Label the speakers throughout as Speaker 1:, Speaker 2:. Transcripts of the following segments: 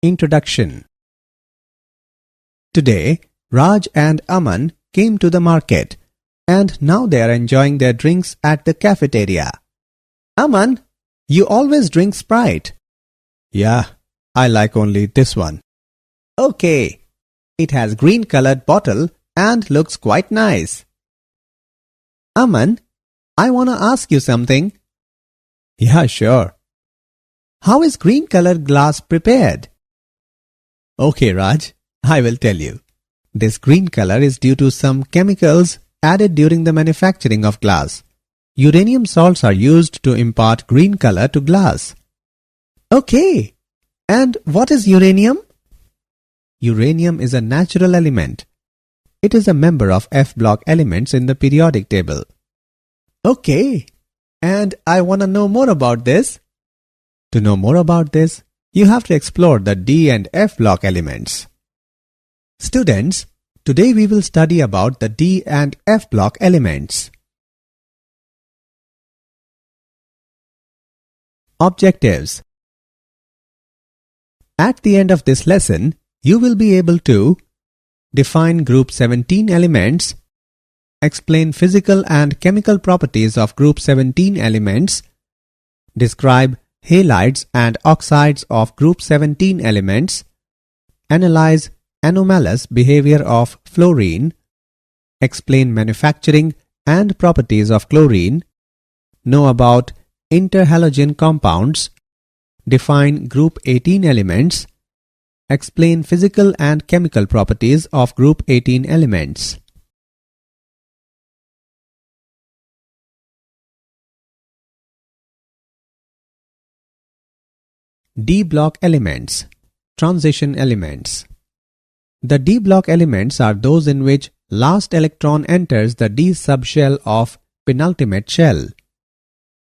Speaker 1: Introduction. Today, Raj and Aman came to the market and now they are enjoying their drinks at the cafeteria. Aman, you always drink Sprite. Yeah, I like only this one. Okay, it has green colored bottle and looks quite nice. Aman, I wanna ask you something. Yeah, sure. How is green colored glass prepared? Okay, Raj, I will tell you. This green color is due to some chemicals added during the manufacturing of glass. Uranium salts are used to impart green color to glass. Okay, and what is uranium? Uranium is a natural element. It is a member of F-block elements in the periodic table. Okay, and I want to know more about this. To know more about this, you have to explore the D and F block elements. Students, today we will study about the D and F block elements. Objectives. At the end of this lesson, you will be able to define group 17 elements, explain physical and chemical properties of group 17 elements, describe halides and oxides of group 17 elements, analyze anomalous behavior of fluorine, explain manufacturing and properties of chlorine, know about interhalogen compounds, define group 18 elements, explain physical and chemical properties of group 18 elements. D block elements, transition elements. The D block elements are those in which last electron enters the D subshell of penultimate shell.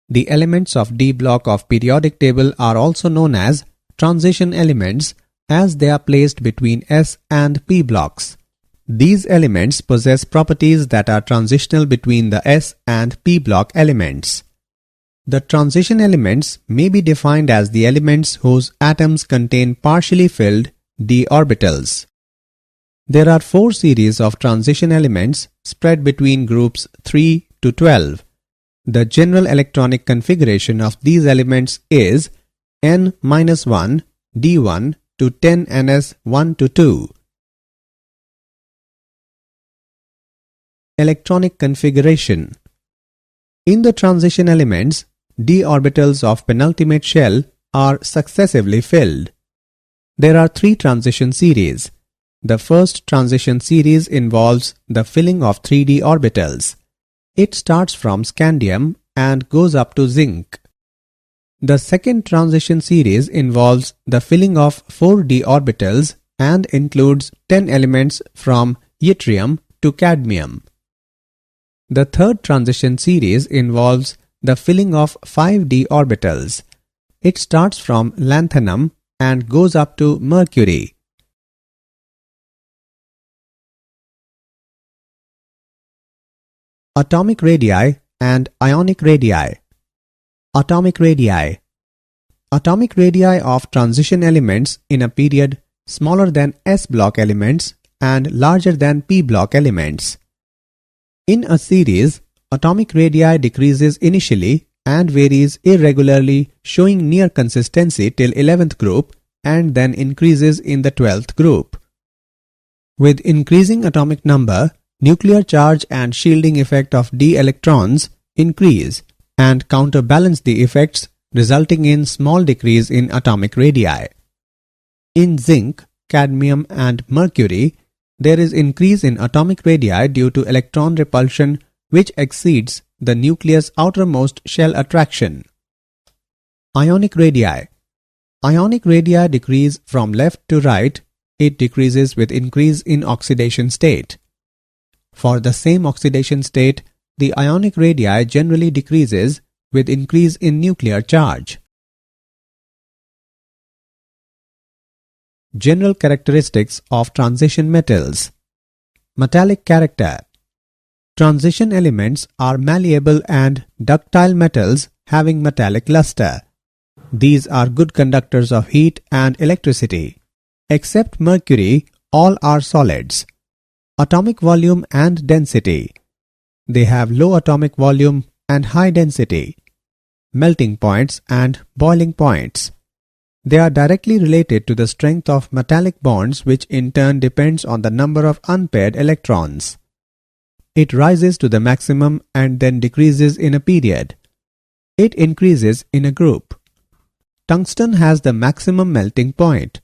Speaker 1: The elements of D block of periodic table are also known as transition elements as they are placed between S and P blocks. These elements possess properties that are transitional between the S and P block elements. The transition elements may be defined as the elements whose atoms contain partially filled d orbitals. There are 4 series of transition elements spread between groups 3 to 12. The general electronic configuration of these elements is N-1 D1 to 10Ns1 to 2. Electronic configuration. In the transition elements, d orbitals of penultimate shell are successively filled. There are 3 transition series. The first transition series involves the filling of 3d orbitals. It starts from scandium and goes up to zinc. The second transition series involves the filling of 4d orbitals and includes 10 elements from yttrium to cadmium. The third transition series involves the filling of 5d orbitals. It starts from lanthanum and goes up to mercury. Atomic radii and ionic radii. Atomic radii. Atomic radii of transition elements in a period smaller than S block elements and larger than P block elements. In a series, atomic radii decreases initially and varies irregularly, showing near consistency till 11th group and then increases in the 12th group. With increasing atomic number, nuclear charge and shielding effect of d electrons increase and counterbalance the effects, resulting in small decrease in atomic radii. In zinc, cadmium and mercury, there is increase in atomic radii due to electron repulsion which exceeds the nucleus' outermost shell attraction. Ionic radii. Ionic radii decrease from left to right. It decreases with increase in oxidation state. For the same oxidation state, the ionic radii generally decreases with increase in nuclear charge. General characteristics of transition metals. Metallic character. Transition elements are malleable and ductile metals having metallic luster. These are good conductors of heat and electricity. Except mercury, all are solids. Atomic volume and density. They have low atomic volume and high density. Melting points and boiling points. They are directly related to the strength of metallic bonds, which in turn depends on the number of unpaired electrons. It rises to the maximum and then decreases in a period. It increases in a group. Tungsten has the maximum melting point.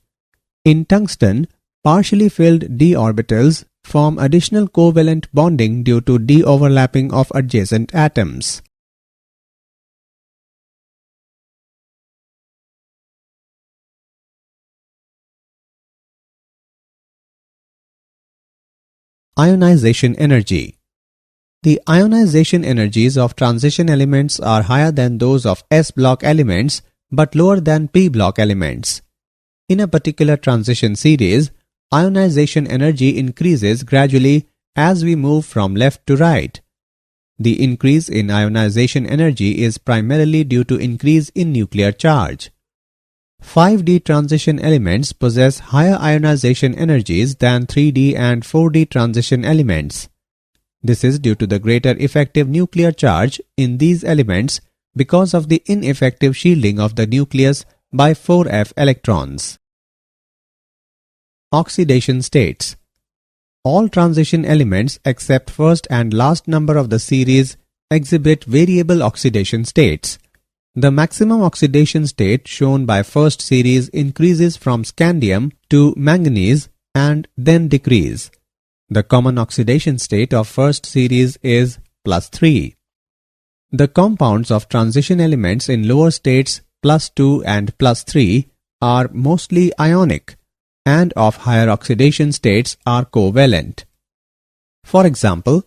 Speaker 1: In tungsten, partially filled d orbitals form additional covalent bonding due to de-overlapping of adjacent atoms. Ionization energy. The ionization energies of transition elements are higher than those of S-block elements but lower than P-block elements. In a particular transition series, ionization energy increases gradually as we move from left to right. The increase in ionization energy is primarily due to increase in nuclear charge. 5D transition elements possess higher ionization energies than 3D and 4D transition elements. This is due to the greater effective nuclear charge in these elements because of the ineffective shielding of the nucleus by 4f electrons. Oxidation states. All transition elements except first and last number of the series exhibit variable oxidation states. The maximum oxidation state shown by first series increases from scandium to manganese and then decrease. The common oxidation state of first series is +3. The compounds of transition elements in lower states +2 and +3 are mostly ionic and of higher oxidation states are covalent. For example,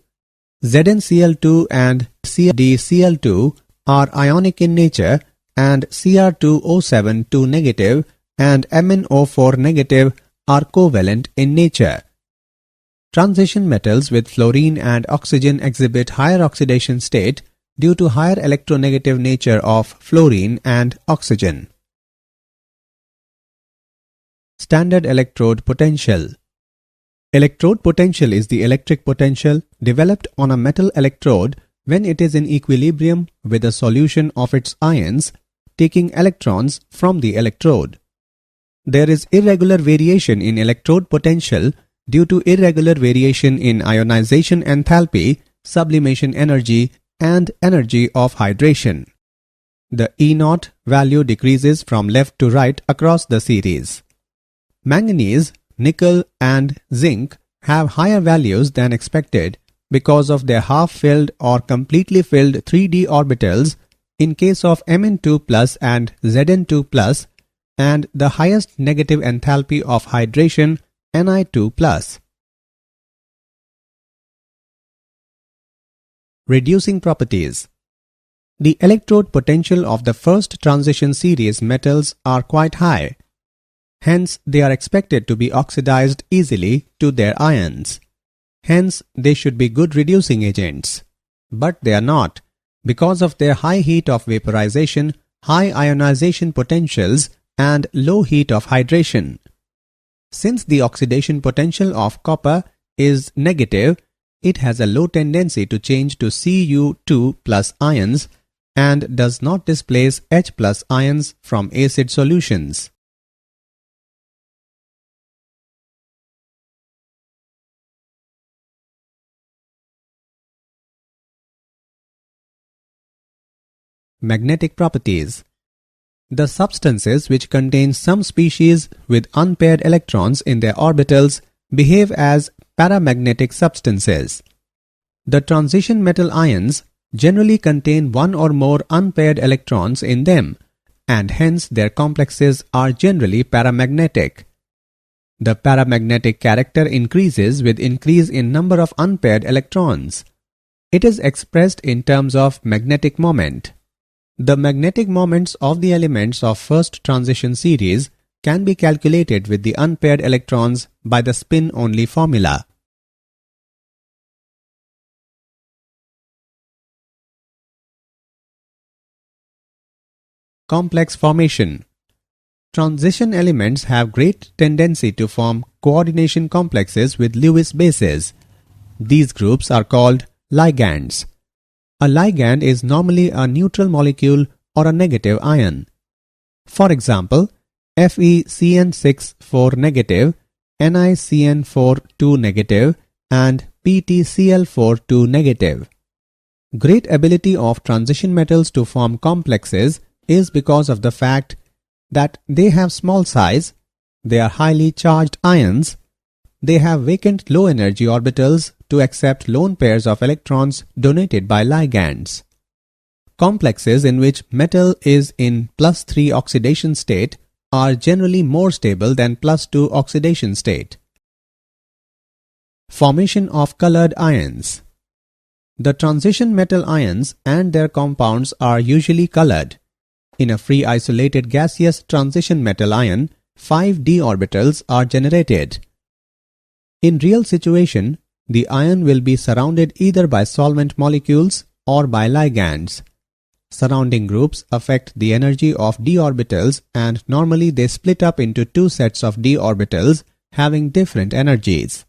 Speaker 1: ZnCl2 and CdCl2 are ionic in nature and Cr2O7 negative and MnO4 negative are covalent in nature. Transition metals with fluorine and oxygen exhibit higher oxidation state due to higher electronegative nature of fluorine and oxygen. Standard electrode potential. Electrode potential is the electric potential developed on a metal electrode when it is in equilibrium with a solution of its ions, taking electrons from the electrode. There is irregular variation in electrode potential due to irregular variation in ionization enthalpy, sublimation energy, and energy of hydration. The E0 value decreases from left to right across the series. Manganese, nickel, and zinc have higher values than expected because of their half-filled or completely filled 3d orbitals in case of Mn2+ and Zn2+, and the highest negative enthalpy of hydration Ni2+. Reducing properties. The electrode potential of the first transition series metals are quite high. Hence, they are expected to be oxidized easily to their ions. Hence, they should be good reducing agents. But they are not, because of their high heat of vaporization, high ionization potentials, and low heat of hydration. Since the oxidation potential of copper is negative, it has a low tendency to change to Cu2+ ions and does not displace H+ ions from acid solutions. Magnetic properties. The substances which contain some species with unpaired electrons in their orbitals behave as paramagnetic substances. The transition metal ions generally contain one or more unpaired electrons in them, and hence their complexes are generally paramagnetic. The paramagnetic character increases with increase in number of unpaired electrons. It is expressed in terms of magnetic moment. The magnetic moments of the elements of first transition series can be calculated with the unpaired electrons by the spin-only formula. complex formation. Transition elements have great tendency to form coordination complexes with Lewis bases. These groups are called ligands. A ligand is normally a neutral molecule or a negative ion. For example, FeCN6 4 negative, NiCN4 2 negative, and PtCl4 2 negative. Great ability of transition metals to form complexes is because of the fact that they have small size, they are highly charged ions, they have vacant low energy orbitals to accept lone pairs of electrons donated by ligands. Complexes in which metal is in +3 oxidation state are generally more stable than +2 oxidation state. Formation of colored ions. The transition metal ions and their compounds are usually colored. In a free isolated gaseous transition metal ion, 5 d orbitals are generated. In real situation, the ion will be surrounded either by solvent molecules or by ligands. Surrounding groups affect the energy of d orbitals, and normally they split up into 2 sets of d orbitals having different energies.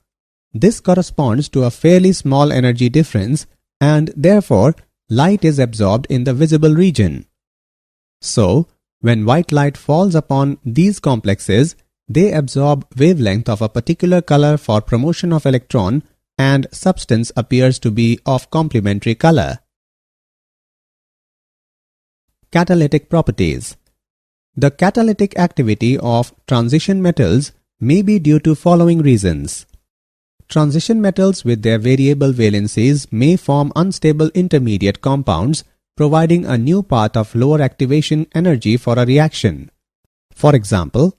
Speaker 1: This corresponds to a fairly small energy difference, and therefore light is absorbed in the visible region. So, when white light falls upon these complexes, they absorb wavelength of a particular color for promotion of electron, and substance appears to be of complementary color. Catalytic properties. The catalytic activity of transition metals may be due to following reasons. Transition metals with their variable valencies may form unstable intermediate compounds, providing a new path of lower activation energy for a reaction. For example,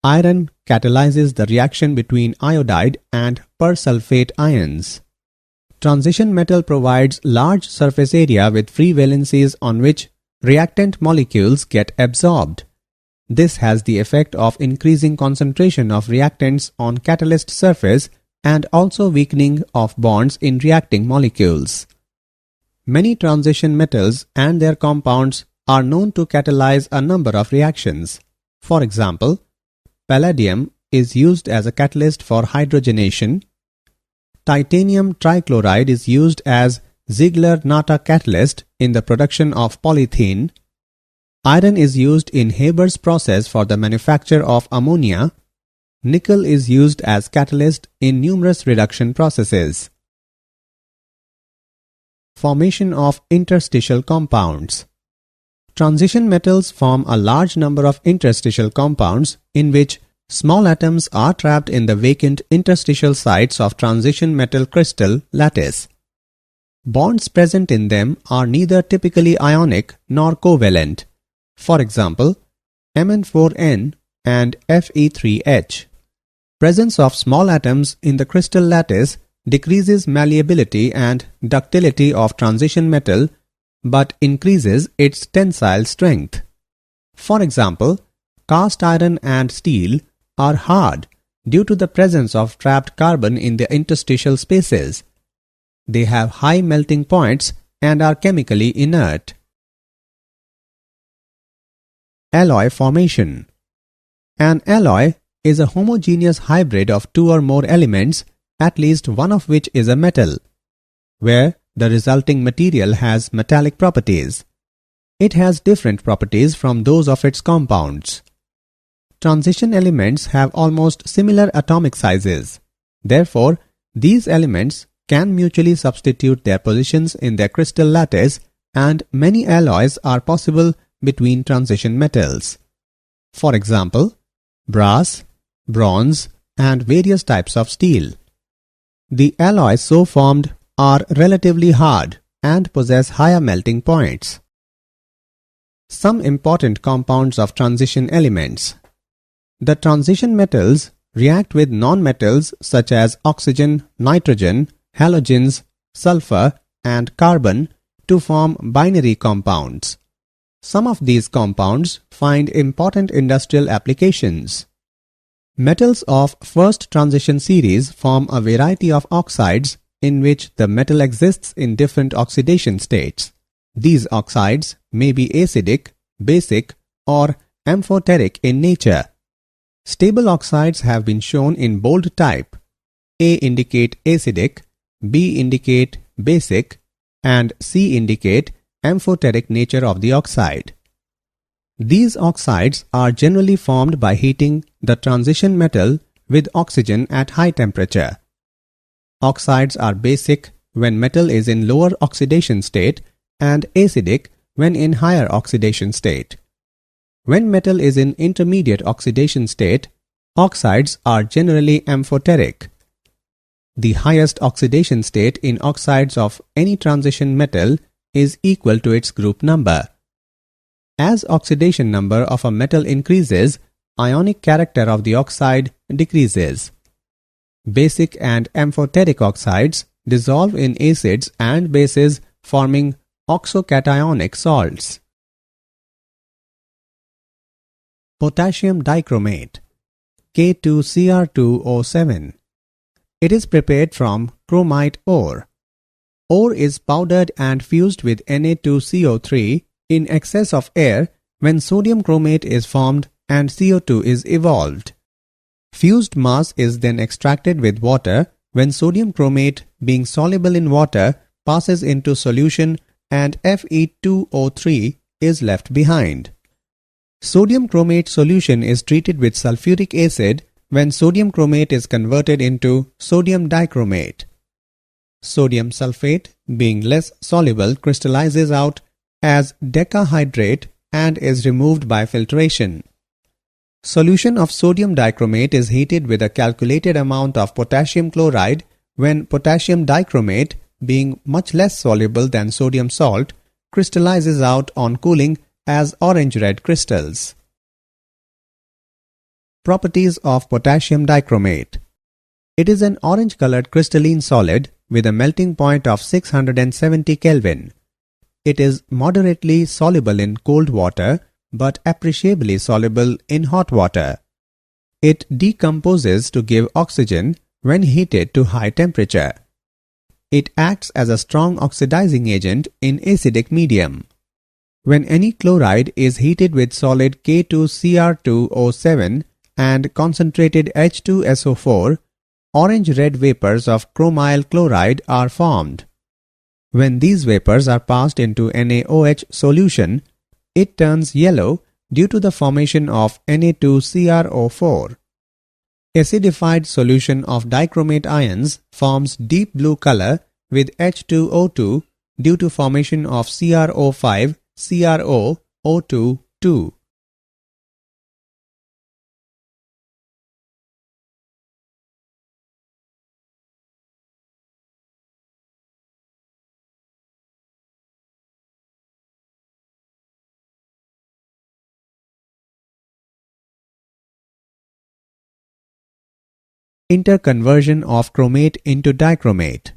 Speaker 1: iron catalyzes the reaction between iodide and persulfate ions. Transition metal provides large surface area with free valencies on which reactant molecules get absorbed. This has the effect of increasing concentration of reactants on catalyst surface and also weakening of bonds in reacting molecules. Many transition metals and their compounds are known to catalyze a number of reactions. For example, palladium is used as a catalyst for hydrogenation. Titanium trichloride is used as Ziegler-Natta catalyst in the production of polythene. Iron is used in Haber's process for the manufacture of ammonia. Nickel is used as catalyst in numerous reduction processes. Formation of interstitial compounds. Transition metals form a large number of interstitial compounds in which small atoms are trapped in the vacant interstitial sites of transition metal crystal lattice. Bonds present in them are neither typically ionic nor covalent. For example, Mn4n and Fe3H. Presence of small atoms in the crystal lattice decreases malleability and ductility of transition metal but increases its tensile strength. For example, cast iron and steel are hard due to the presence of trapped carbon in the interstitial spaces. They have high melting points and are chemically inert. Alloy formation. An alloy is a homogeneous hybrid of 2 or more elements, at least one of which is a metal, where the resulting material has metallic properties. It has different properties from those of its compounds. Transition elements have almost similar atomic sizes. Therefore, these elements can mutually substitute their positions in their crystal lattice, and many alloys are possible between transition metals. For example, brass, bronze, and various types of steel. The alloys so formed are relatively hard and possess higher melting points. Some important compounds of transition elements. The transition metals react with non-metals such as oxygen, nitrogen, halogens, sulfur, and carbon to form binary compounds. Some of these compounds find important industrial applications. Metals of first transition series form a variety of oxides in which the metal exists in different oxidation states. These oxides may be acidic, basic, or amphoteric in nature. Stable oxides have been shown in bold type. A indicate acidic, B indicate basic, and C indicate amphoteric nature of the oxide. These oxides are generally formed by heating the transition metal with oxygen at high temperature. Oxides are basic when metal is in lower oxidation state and acidic when in higher oxidation state. When metal is in intermediate oxidation state, oxides are generally amphoteric. The highest oxidation state in oxides of any transition metal is equal to its group number. As oxidation number of a metal increases, ionic character of the oxide decreases. Basic and amphoteric oxides dissolve in acids and bases, forming oxocationic salts. Potassium dichromate, K2Cr2O7. It is prepared from chromite ore. Ore is powdered and fused with Na2CO3 in excess of air when sodium chromate is formed and CO2 is evolved. Fused mass is then extracted with water when sodium chromate, being soluble in water, passes into solution and Fe2O3 is left behind. Sodium chromate solution is treated with sulfuric acid when sodium chromate is converted into sodium dichromate. Sodium sulfate, being less soluble, crystallizes out as decahydrate and is removed by filtration. Solution of sodium dichromate is heated with a calculated amount of potassium chloride when potassium dichromate, being much less soluble than sodium salt, crystallizes out on cooling as orange-red crystals. Properties of potassium dichromate. It is an orange-colored crystalline solid with a melting point of 670 Kelvin. It is moderately soluble in cold water but appreciably soluble in hot water. It decomposes to give oxygen when heated to high temperature. It acts as a strong oxidizing agent in acidic medium. When any chloride is heated with solid K2Cr2O7 and concentrated H2SO4, orange-red vapors of chromyl chloride are formed. When these vapors are passed into NaOH solution, it turns yellow due to the formation of Na2CrO4. Acidified solution of dichromate ions forms deep blue color with H2O2 due to formation of CrO5 CrOO2 2. Interconversion of chromate into dichromate.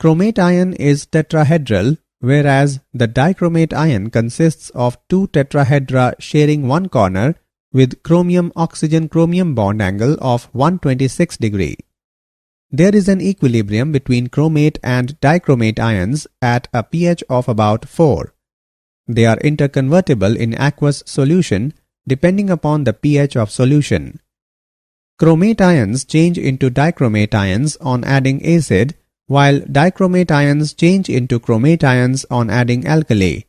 Speaker 1: Chromate ion is tetrahedral, whereas the dichromate ion consists of two tetrahedra sharing one corner with chromium-oxygen-chromium bond angle of 126 degree. There is an equilibrium between chromate and dichromate ions at a pH of about 4. They are interconvertible in aqueous solution depending upon the pH of solution. Chromate ions change into dichromate ions on adding acid, while dichromate ions change into chromate ions on adding alkali.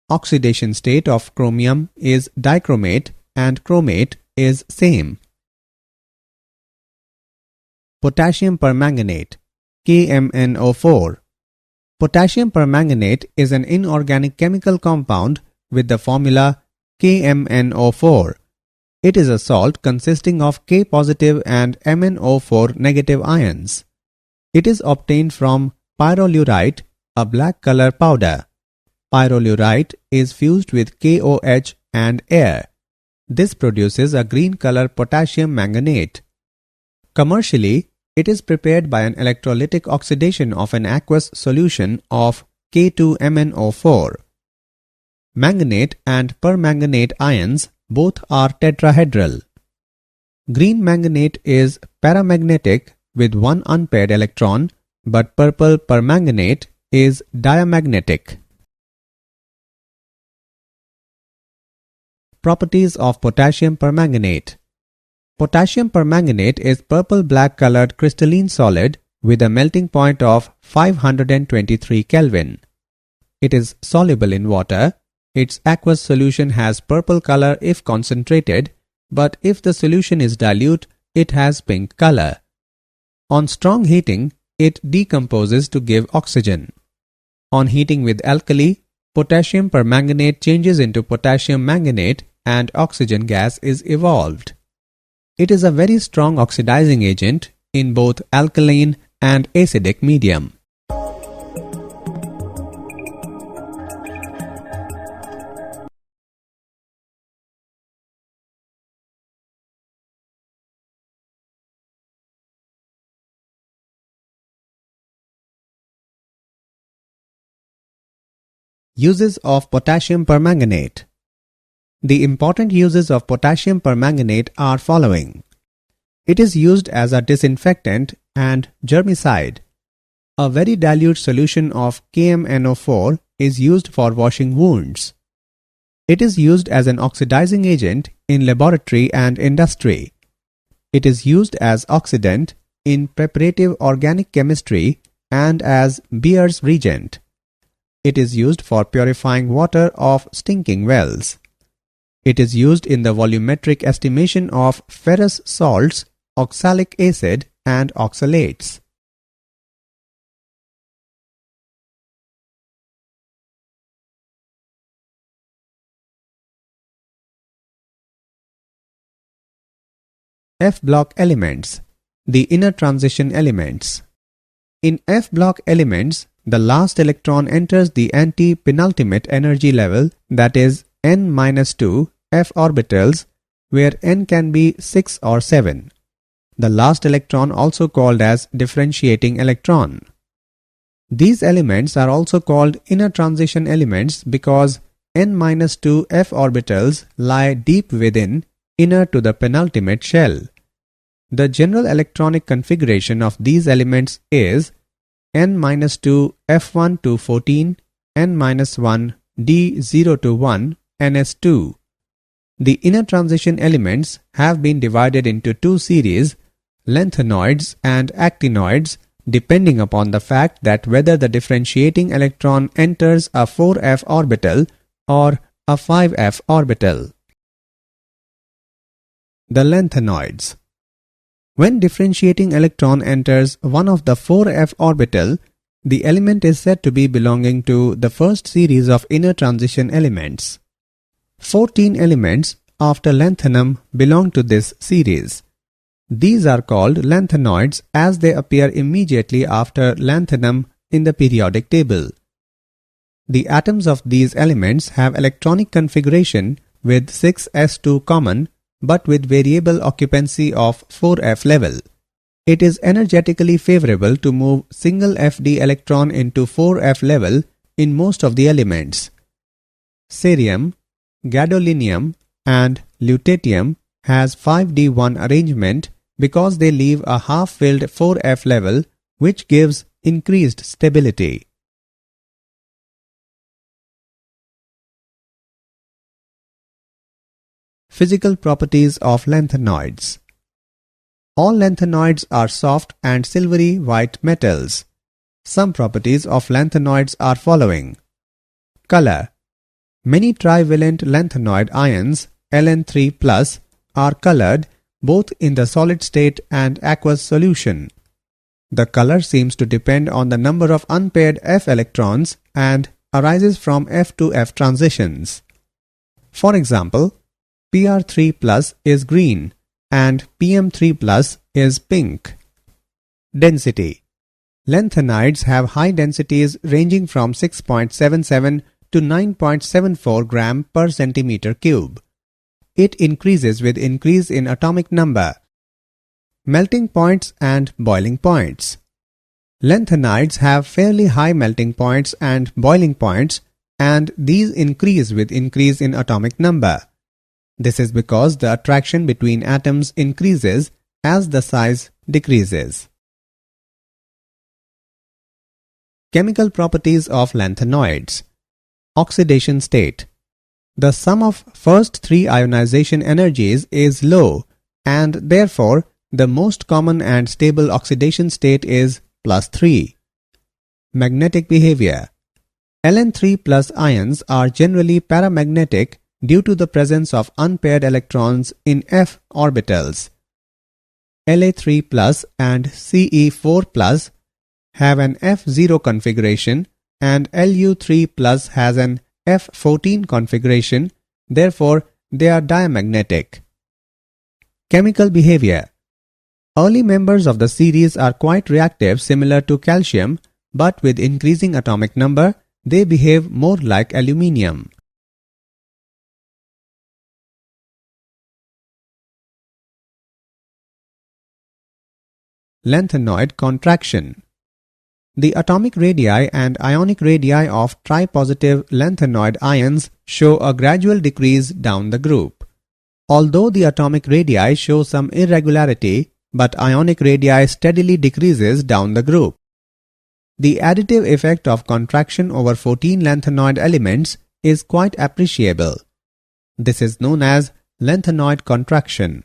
Speaker 1: Oxidation state of chromium is dichromate and chromate is same. Potassium permanganate, KMnO4. Potassium permanganate is an inorganic chemical compound with the formula KMnO4. It is a salt consisting of K positive and MnO4 negative ions. It is obtained from pyrolurite, a black color powder. Pyrolurite is fused with KOH and air. This produces a green color potassium manganate. Commercially, it is prepared by an electrolytic oxidation of an aqueous solution of K2MnO4. Manganate and permanganate ions both are tetrahedral. Green manganate is paramagnetic with one unpaired electron, but purple permanganate is diamagnetic. Properties of potassium permanganate. Potassium permanganate is purple-black colored crystalline solid with a melting point of 523 Kelvin. It is soluble in water. Its aqueous solution has purple color if concentrated, but if the solution is dilute, it has pink color. On strong heating, it decomposes to give oxygen. On heating with alkali, potassium permanganate changes into potassium manganate and oxygen gas is evolved. It is a very strong oxidizing agent in both alkaline and acidic medium. Uses of potassium permanganate. The important uses of potassium permanganate are following. It is used as a disinfectant and germicide. A very dilute solution of KMnO4 is used for washing wounds. It is used as an oxidizing agent in laboratory and industry. It is used as oxidant in preparative organic chemistry and as Beer's reagent. It is used for purifying water of stinking wells. It is used in the volumetric estimation of ferrous salts, oxalic acid, and oxalates. F-block elements, the inner transition elements. In F-block elements, the last electron enters the anti-penultimate energy level, that is n-2 f orbitals, where n can be 6 or 7. The last electron also called as differentiating electron. These elements are also called inner transition elements because n-2 f orbitals lie deep within, inner to the penultimate shell. The general electronic configuration of these elements is n-2 f1 to 14, n-1 d0 to 1, ns2. The inner transition elements have been divided into two series, lanthanoids and actinoids, depending upon the fact that whether the differentiating electron enters a 4f orbital or a 5f orbital. The lanthanoids. When differentiating electron enters one of the 4f orbital, the element is said to be belonging to the first series of inner transition elements. 14 elements after lanthanum belong to this series. These are called lanthanoids as they appear immediately after lanthanum in the periodic table. The atoms of these elements have electronic configuration with 6s2 common but with variable occupancy of 4f level. It is energetically favorable to move single Fd electron into 4f level in most of the elements. Cerium, gadolinium and lutetium has 5d1 arrangement because they leave a half-filled 4f level which gives increased stability. Physical properties of lanthanoids. All lanthanoids are soft and silvery white metals. Some properties of lanthanoids are following. Color. Many trivalent lanthanoid ions, Ln3+, are colored both in the solid state and aqueous solution. The color seems to depend on the number of unpaired F electrons and arises from F to F transitions. For example, Pr3+ is green and Pm3+ is pink. Density. Lanthanides have high densities ranging from 6.77 to 9.74 gram per centimeter cube. It increases with increase in atomic number. Melting points and boiling points. Lanthanides have fairly high melting points and boiling points, and these increase with increase in atomic number. This is because the attraction between atoms increases as the size decreases. Chemical properties of lanthanoids. Oxidation state. The sum of first three ionization energies is low, and therefore the most common and stable oxidation state is +3. Magnetic behavior. Ln3+ ions are generally paramagnetic due to the presence of unpaired electrons in f orbitals. La3+ and Ce4+ have an F0 configuration and Lu3+ has an F14 configuration, therefore they are diamagnetic. Chemical behavior. Early members of the series are quite reactive, similar to calcium, but with increasing atomic number, they behave more like aluminium. Lanthanoid contraction. The atomic radii and ionic radii of tripositive lanthanoid ions show a gradual decrease down the group. Although the atomic radii show some irregularity, but ionic radii steadily decreases down the group. The additive effect of contraction over 14 lanthanoid elements is quite appreciable. This is known as lanthanoid contraction.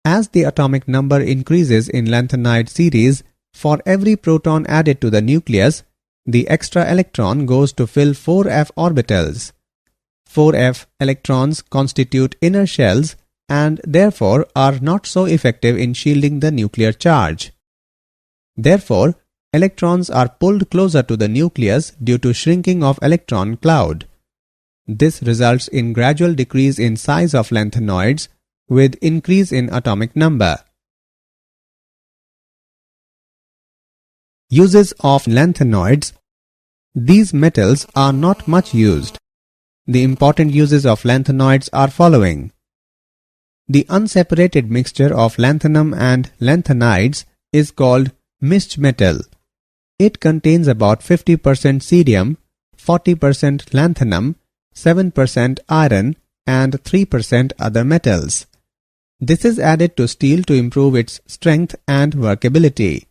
Speaker 1: As the atomic number increases in lanthanide series, for every proton added to the nucleus, the extra electron goes to fill 4f orbitals. 4f electrons constitute inner shells and therefore are not so effective in shielding the nuclear charge. Therefore, electrons are pulled closer to the nucleus due to shrinking of electron cloud. This results in gradual decrease in size of lanthanoids with increase in atomic number. Uses of lanthanoids. These metals are not much used. The important uses of lanthanoids are following. The unseparated mixture of lanthanum and lanthanides is called mixed metal. It contains about 50% cerium, 40% lanthanum, 7% iron and 3% other metals. This is added to steel to improve its strength and workability.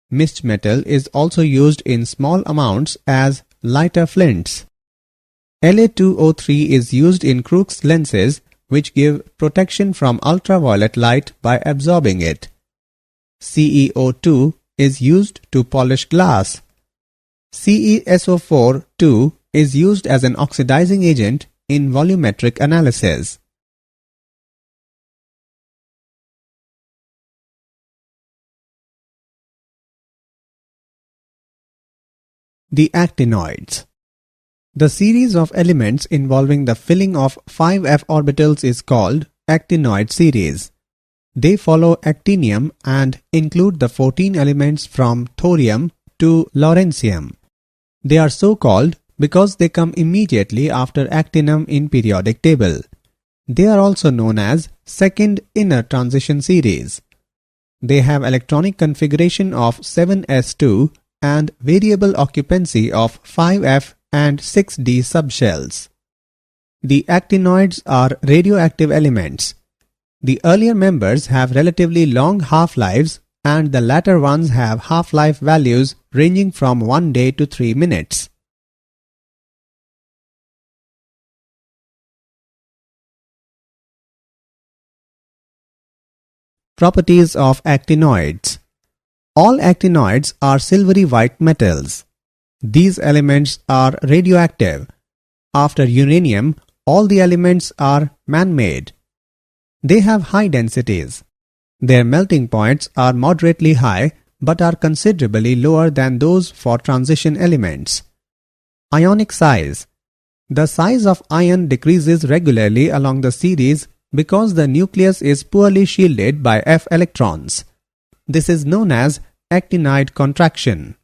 Speaker 1: Mixed metal is also used in small amounts as lighter flints. La2O3 is used in Crookes lenses which give protection from ultraviolet light by absorbing it. CeO2 is used to polish glass. CeSO4 is used as an oxidizing agent in volumetric analysis. The actinoids. The series of elements involving the filling of 5f orbitals is called actinoid series. They follow actinium and include the 14 elements from thorium to lawrencium. They are so called because they come immediately after actinum in periodic table. They are also known as second inner transition series. They have electronic configuration of 7s2 and variable occupancy of 5f and 6d subshells. The actinoids are radioactive elements. The earlier members have relatively long half-lives and the latter ones have half-life values ranging from 1 day to 3 minutes. Properties of actinoids. All actinoids are silvery white metals. These elements are radioactive. After uranium, all the elements are man-made. They have high densities. Their melting points are moderately high but are considerably lower than those for transition elements. Ionic size. The size of ion decreases regularly along the series because the nucleus is poorly shielded by f electrons. This is known as actinide contraction.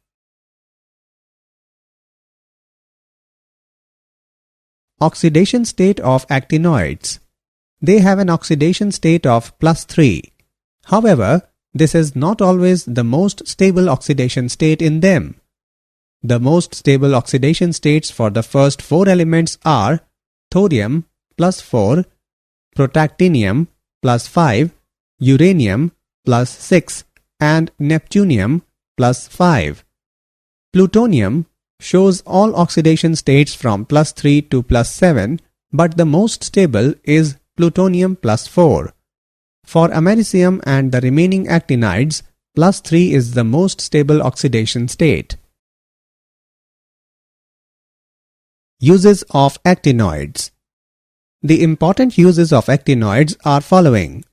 Speaker 1: Oxidation state of actinoids. They have an oxidation state of +3. However, this is not always the most stable oxidation state in them. The most stable oxidation states for the first 4 elements are thorium +4, protactinium +5, uranium +6 and neptunium +5. Plutonium shows all oxidation states from +3 to +7, but the most stable is plutonium +4. For americium and the remaining actinides, +3 is the most stable oxidation state. Uses of actinoids. The important uses of actinoids are following.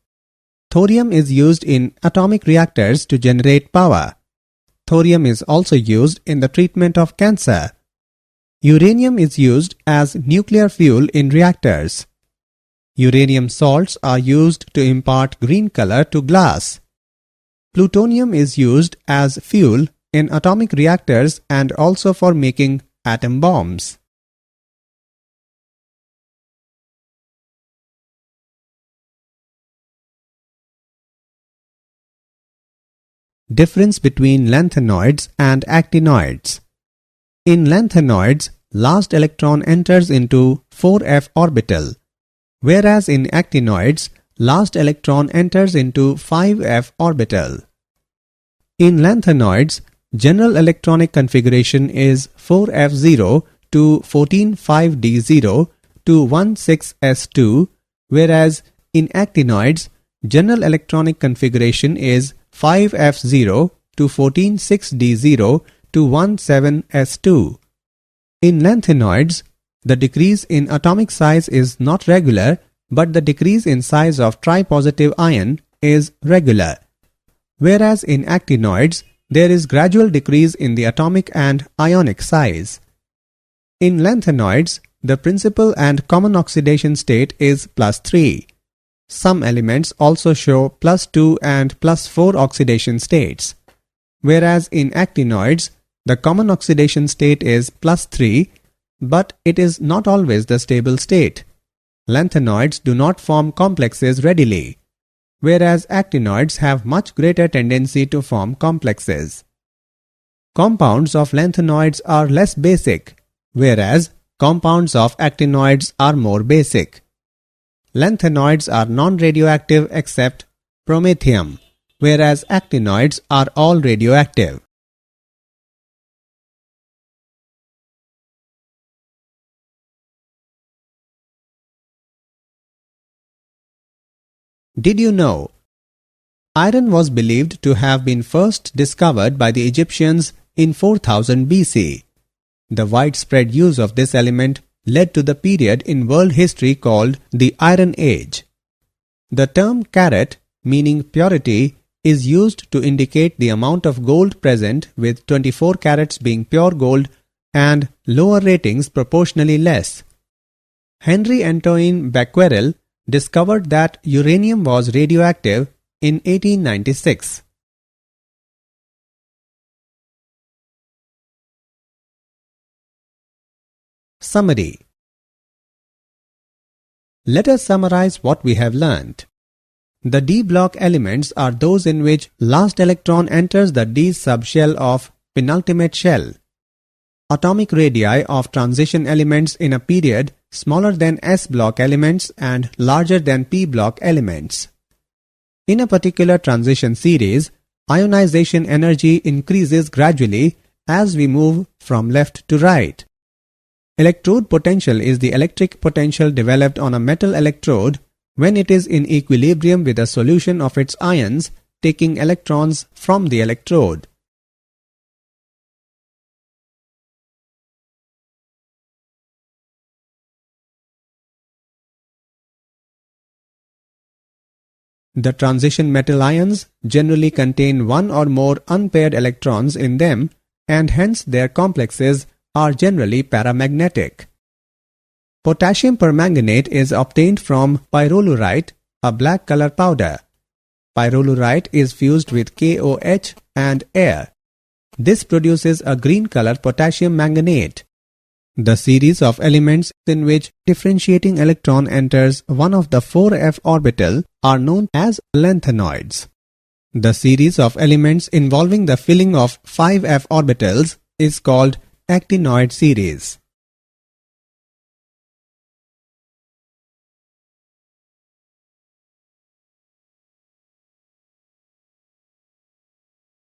Speaker 1: Thorium is used in atomic reactors to generate power. Thorium is also used in the treatment of cancer. Uranium is used as nuclear fuel in reactors. Uranium salts are used to impart green color to glass. Plutonium is used as fuel in atomic reactors and also for making atom bombs. Difference between lanthanoids and actinoids. In lanthanoids, last electron enters into 4f orbital, whereas in actinoids, last electron enters into 5f orbital. In lanthanoids, general electronic configuration is 4f0 to 14,5d0 to 16s2, whereas in actinoids, general electronic configuration is 5f0 to 14,6d0 to 17s2. In lanthanoids, the decrease in atomic size is not regular, but the decrease in size of tripositive ion is regular. Whereas in actinoids, there is gradual decrease in the atomic and ionic size. In lanthanoids, the principal and common oxidation state is +3. Some elements also show +2 and +4 oxidation states, whereas in actinoids, the common oxidation state is +3, but it is not always the stable state. Lanthanoids do not form complexes readily, whereas actinoids have much greater tendency to form complexes. Compounds of lanthanoids are less basic, whereas compounds of actinoids are more basic. Lanthanoids are non-radioactive except promethium, whereas actinoids are all radioactive. Did you know? Iron was believed to have been first discovered by the Egyptians in 4000 BC. The widespread use of this element led to the period in world history called the Iron Age. The term carat, meaning purity, is used to indicate the amount of gold present, with 24 carats being pure gold and lower ratings proportionally less. Henry Antoine Becquerel discovered that uranium was radioactive in 1896. Summary. Let us summarize what we have learnt. The d block elements are those in which last electron enters the d subshell of penultimate shell. Atomic radii of transition elements in a period smaller than s block elements and larger than p block elements. In a particular transition series, ionization energy increases gradually as we move from left to right. Electrode potential is the electric potential developed on a metal electrode when it is in equilibrium with a solution of its ions, taking electrons from the electrode. The transition metal ions generally contain one or more unpaired electrons in them, and hence their complexes are generally paramagnetic. Potassium permanganate is obtained from pyrolurite, a black color powder. Pyrolurite is fused with KOH and air. This produces a green color potassium manganate. The series of elements in which differentiating electron enters one of the 4f orbital are known as lanthanoids. The series of elements involving the filling of 5f orbitals is called actinoid series.